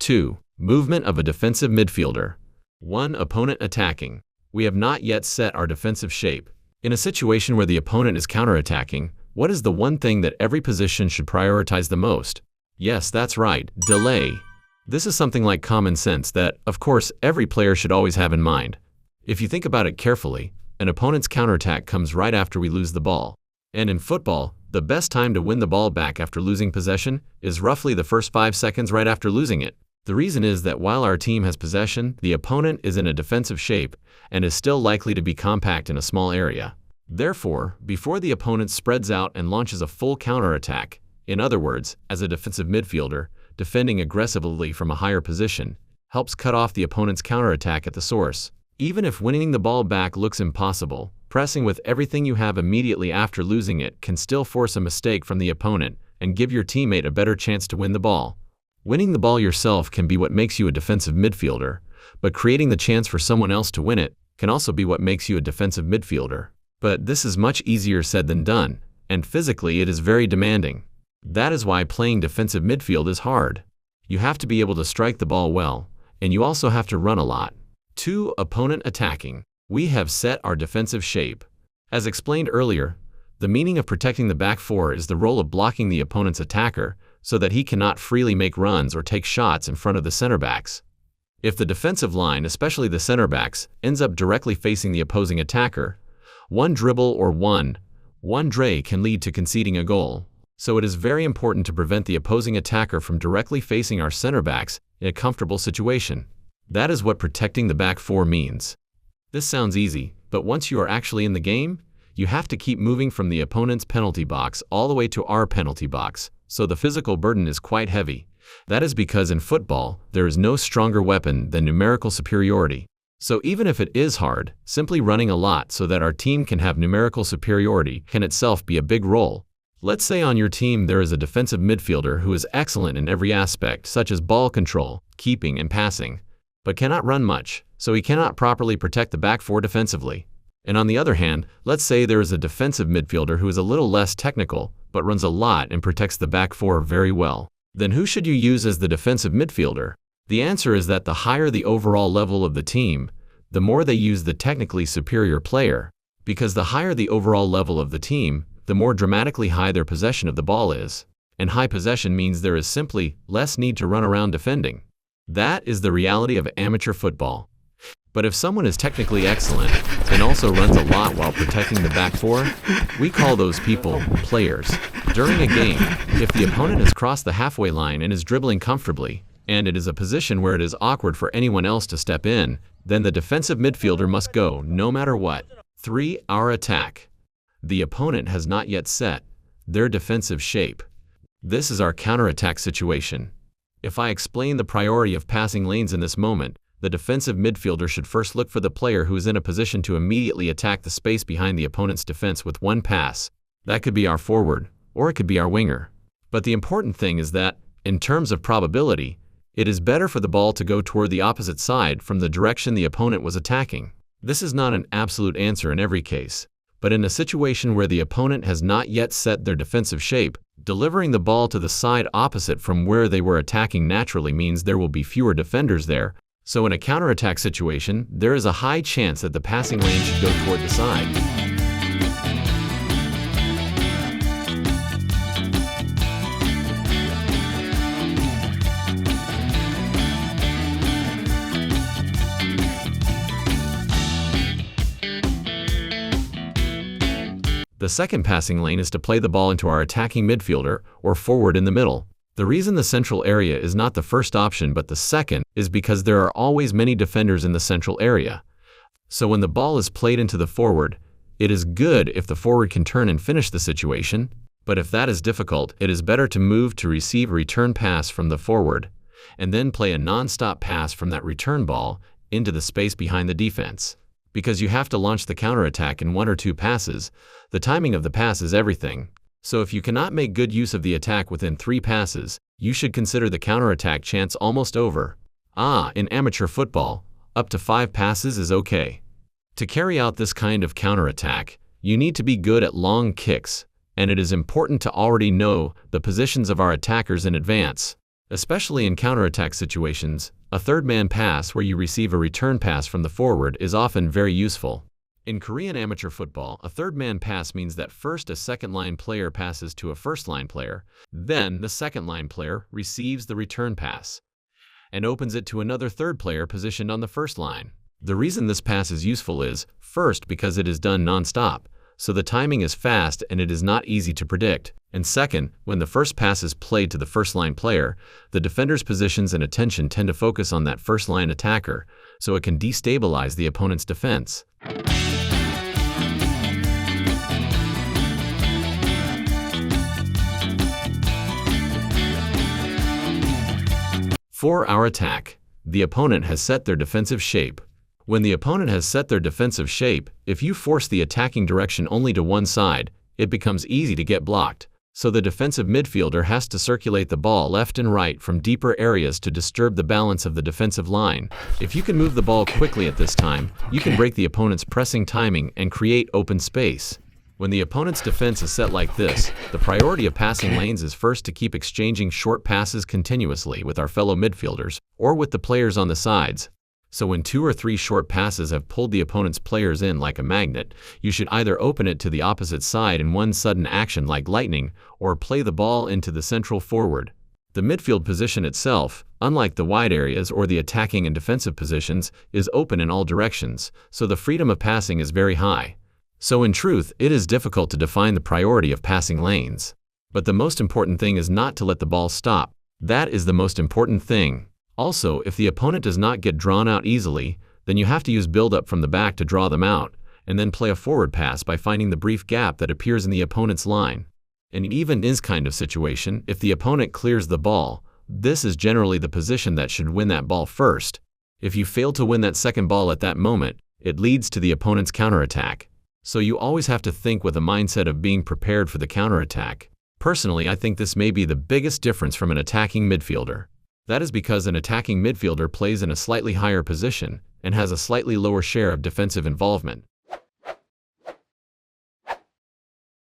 2. Movement of a defensive midfielder. 1. Opponent attacking. We have not yet set our defensive shape. In a situation where the opponent is counterattacking, what is the one thing that every position should prioritize the most? Yes, that's right, delay. This is something like common sense that, of course, every player should always have in mind. If you think about it carefully, an opponent's counterattack comes right after we lose the ball. And in football, the best time to win the ball back after losing possession is roughly the first 5 seconds right after losing it. The reason is that while our team has possession, the opponent is in a defensive shape and is still likely to be compact in a small area. Therefore, before the opponent spreads out and launches a full counterattack, in other words, as a defensive midfielder, defending aggressively from a higher position, helps cut off the opponent's counterattack at the source. Even if winning the ball back looks impossible, pressing with everything you have immediately after losing it can still force a mistake from the opponent and give your teammate a better chance to win the ball. Winning the ball yourself can be what makes you a defensive midfielder, but creating the chance for someone else to win it can also be what makes you a defensive midfielder. But this is much easier said than done, and physically it is very demanding. That is why playing defensive midfield is hard. You have to be able to strike the ball well, and you also have to run a lot. 2. Opponent attacking. We have set our defensive shape. As explained earlier, the meaning of protecting the back four is the role of blocking the opponent's attacker so that he cannot freely make runs or take shots in front of the center backs. If the defensive line, especially the center backs, ends up directly facing the opposing attacker, one dribble or one dray can lead to conceding a goal. So it is very important to prevent the opposing attacker from directly facing our center backs in a comfortable situation. That is what protecting the back four means. This sounds easy, but once you are actually in the game, you have to keep moving from the opponent's penalty box all the way to our penalty box, so the physical burden is quite heavy. That is because in football, there is no stronger weapon than numerical superiority. So even if it is hard, simply running a lot so that our team can have numerical superiority can itself be a big role. Let's say on your team there is a defensive midfielder who is excellent in every aspect, such as ball control, keeping, and passing, but cannot run much, so he cannot properly protect the back four defensively. And on the other hand, let's say there is a defensive midfielder who is a little less technical, but runs a lot and protects the back four very well. Then who should you use as the defensive midfielder? The answer is that the higher the overall level of the team, the more they use the technically superior player, because the higher the overall level of the team, the more dramatically high their possession of the ball is. And high possession means there is simply less need to run around defending. That is the reality of amateur football. But if someone is technically excellent and also runs a lot while protecting the back four, we call those people players. During a game, if the opponent has crossed the halfway line and is dribbling comfortably, and it is a position where it is awkward for anyone else to step in, then the defensive midfielder must go no matter what. 3. Our attack. The opponent has not yet set their defensive shape. This is our counterattack situation. If I explain the priority of passing lanes in this moment, the defensive midfielder should first look for the player who is in a position to immediately attack the space behind the opponent's defense with one pass. That could be our forward, or it could be our winger. But the important thing is that, in terms of probability, it is better for the ball to go toward the opposite side from the direction the opponent was attacking. This is not an absolute answer in every case, but in a situation where the opponent has not yet set their defensive shape, delivering the ball to the side opposite from where they were attacking naturally means there will be fewer defenders there. So in a counterattack situation, there is a high chance that the passing lane should go toward the side. The second passing lane is to play the ball into our attacking midfielder or forward in the middle. The reason the central area is not the first option but the second is because there are always many defenders in the central area. So when the ball is played into the forward, it is good if the forward can turn and finish the situation, but if that is difficult, it is better to move to receive a return pass from the forward, and then play a non-stop pass from that return ball into the space behind the defense. Because you have to launch the counterattack in 1 or 2 passes, the timing of the pass is everything. So if you cannot make good use of the attack within 3 passes, you should consider the counterattack chance almost over. In amateur football, up to 5 passes is okay. To carry out this kind of counterattack, you need to be good at long kicks, and it is important to already know the positions of our attackers in advance, Especially in counterattack situations, a third-man pass where you receive a return pass from the forward is often very useful. In Korean amateur football, a third-man pass means that first a second-line player passes to a first-line player, then the second-line player receives the return pass and opens it to another third player positioned on the first line. The reason this pass is useful is, first, because it is done non-stop, so the timing is fast and it is not easy to predict, and second, when the first pass is played to the first-line player, the defender's positions and attention tend to focus on that first-line attacker, so it can destabilize the opponent's defense. For our attack, the opponent has set their defensive shape. When the opponent has set their defensive shape, if you force the attacking direction only to one side, it becomes easy to get blocked. So the defensive midfielder has to circulate the ball left and right from deeper areas to disturb the balance of the defensive line. If you can move the ball quickly at this time, you can break the opponent's pressing timing and create open space. When the opponent's defense is set like this, the priority of passing lanes is first to keep exchanging short passes continuously with our fellow midfielders or with the players on the sides. So when 2 or 3 short passes have pulled the opponent's players in like a magnet, you should either open it to the opposite side in one sudden action like lightning, or play the ball into the central forward. The midfield position itself, unlike the wide areas or the attacking and defensive positions, is open in all directions, so the freedom of passing is very high. So in truth, it is difficult to define the priority of passing lanes. But the most important thing is not to let the ball stop. That is the most important thing. Also, if the opponent does not get drawn out easily, then you have to use build-up from the back to draw them out, and then play a forward pass by finding the brief gap that appears in the opponent's line. And even in this kind of situation, if the opponent clears the ball, this is generally the position that should win that ball first. If you fail to win that second ball at that moment, it leads to the opponent's counterattack. So you always have to think with a mindset of being prepared for the counterattack. Personally, I think this may be the biggest difference from an attacking midfielder. That is because an attacking midfielder plays in a slightly higher position and has a slightly lower share of defensive involvement.